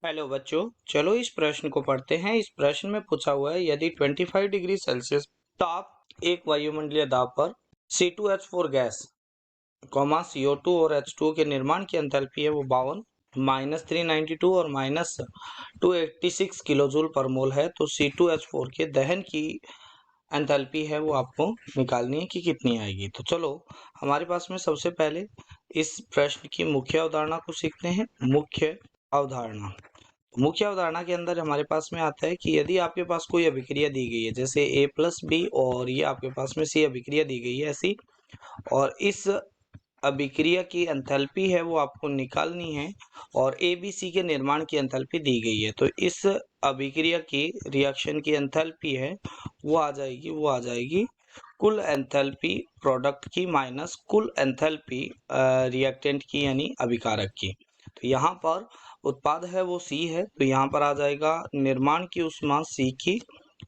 Hello बच्चों, चलो इस प्रश्न को पढ़ते हैं। इस प्रश्न में पूछा हुआ है, यदि 25 डिग्री सेल्सियस ताप एक वायुमंडलीय दाब पर C2H4 गैस, CO2 और H2O के निर्माण की एंथैल्पी है वो 52, -392 और -286 किलो जूल पर मोल है, तो C2H4 के दहन की एंथैल्पी है वो आपको निकालनी है कि कितनी आएगी। तो चलो हमारे पास में सबसे पहले इस प्रश्न की मुख्य अवधारणा को सीखते हैं। मुख्य अवधारणा के अंदर हमारे पास में आता है कि यदि आपके पास कोई अभिक्रिया दी गई है, जैसे A+B और ये आपके पास में C अभिक्रिया दी गई है ऐसी, और इस अभिक्रिया की एंथैल्पी है वो आपको निकालनी है, और ABC के निर्माण की एंथैल्पी दी गई है, तो इस अभिक्रिया की रिएक्शन की एंथैल्पी है वो आ जाएगी कुल एंथैल्पी प्रोडक्ट की माइनस कुल एंथैल्पी रिएक्टेंट की यानी अभिकारक की। तो यहाँ पर उत्पाद है वो C है, तो यहाँ पर आ जाएगा निर्माण की ऊष्मा C की,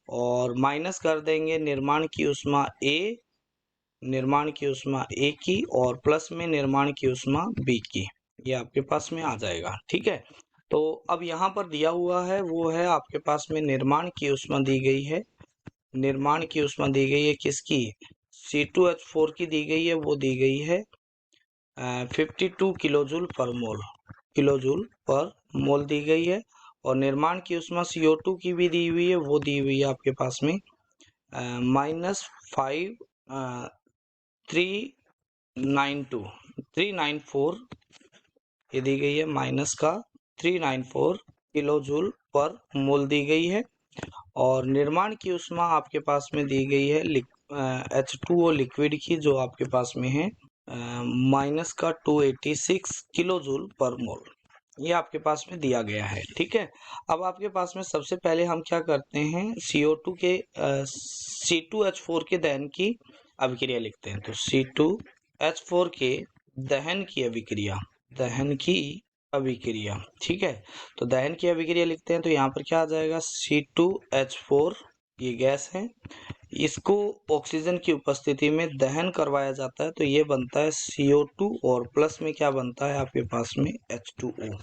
और माइनस कर देंगे निर्माण की ऊष्मा A की, और प्लस में निर्माण की ऊष्मा B की। ये आपके पास में आ जाएगा, ठीक है। तो अब यहाँ पर दिया हुआ है वो है आपके पास में निर्माण की ऊष्मा दी गई है। निर्माण की ऊष्मा दी गई है किसकी? C2H4 की दी गई है, वो दी गई है 52 किलोजूल पर मोल दी गई है, और निर्माण की ऊष्मा CO2 की भी दी हुई है, वो दी हुई है आपके पास में -394 ये दी गई है, -394 किलोजूल पर मोल दी गई है, और निर्माण की ऊष्मा आपके पास में दी गई है H2O लिक्विड की, जो आपके पास में है -286 किलोजूल पर मोल। ये आपके पास में दिया गया है, ठीक है। अब आपके पास में सबसे पहले हम क्या करते हैं, C2H4 के दहन की अभिक्रिया लिखते हैं। तो C2H4 के दहन की अभिक्रिया, ठीक है। तो दहन की अभिक्रिया लिखते हैं, तो यहाँ पर क्या आ जाएगा, C2H4 ये गैस है, इसको ऑक्सीजन की उपस्थिति में दहन करवाया जाता है, तो ये बनता है CO2, और प्लस में क्या बनता है आपके पास में H2O,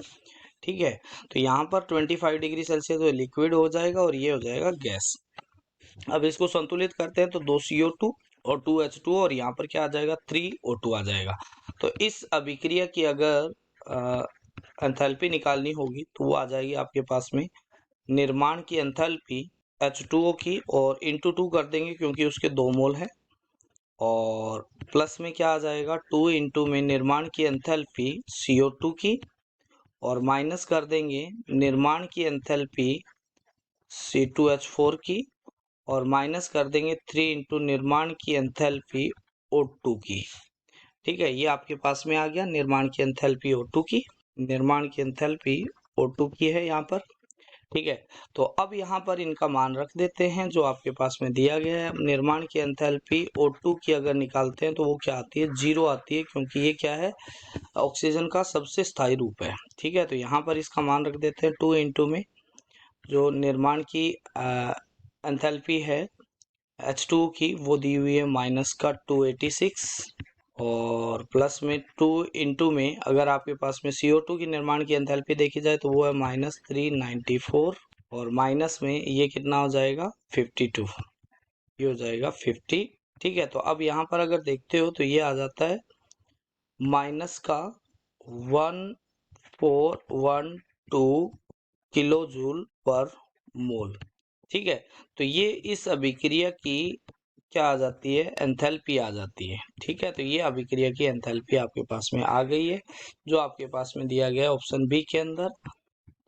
ठीक है। तो यहाँ पर 25 डिग्री सेल्सियस तो लिक्विड हो जाएगा, और ये हो जाएगा गैस। अब इसको संतुलित करते हैं, तो 2 CO2 और 2 H2O, और यहाँ पर क्या आ जाएगा 3 O2 आ जाएगा। तो इस अभिक्रिया की अगर एंथैल्पी निकालनी होगी तो वो आ जाएगी आपके पास में निर्माण की एंथैल्पी H2O की, और इंटू 2 कर देंगे क्योंकि उसके 2 मोल है, और प्लस में क्या आ जाएगा 2 इंटू में निर्माण की एंथैल्पी CO2 की, और माइनस कर देंगे निर्माण की एंथैल्पी C2H4 की, और माइनस कर देंगे 3 इंटू निर्माण की एंथैल्पी O2 की, ठीक है। ये आपके पास में आ गया निर्माण की एंथैल्पी O2 की, निर्माण की एंथैल्पी O2 की है यहाँ पर, ठीक है। तो अब यहाँ पर इनका मान रख देते हैं जो आपके पास में दिया गया है। निर्माण की एंथैल्पी O2 की अगर निकालते हैं तो वो क्या आती है, 0 आती है, क्योंकि ये क्या है, ऑक्सीजन का सबसे स्थायी रूप है, ठीक है। तो यहाँ पर इसका मान रख देते हैं 2 इंटू में जो निर्माण की एंथैल्पी है H2O की, वो दी हुई है -286, और प्लस में 2 इंटू में अगर आपके पास में CO2 की निर्माण की एंथैल्पी देखी जाए तो वो है -394, और माइनस में ये कितना हो जाएगा 52, ये हो जाएगा 50, ठीक है। तो अब यहाँ पर अगर देखते हो तो ये आ जाता है माइनस का 1412 किलो जूल पर मोल, ठीक है। तो ये इस अभिक्रिया की क्या आ जाती है, एंथैल्पी आ जाती है, ठीक है। तो ये अभिक्रिया की एंथैल्पी आपके पास में आ गई है, जो आपके पास में दिया गया है ऑप्शन बी के अंदर।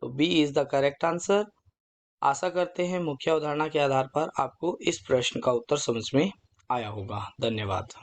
तो B is the correct answer. आशा करते हैं मुख्य अवधारणा के आधार पर आपको इस प्रश्न का उत्तर समझ में आया होगा। धन्यवाद।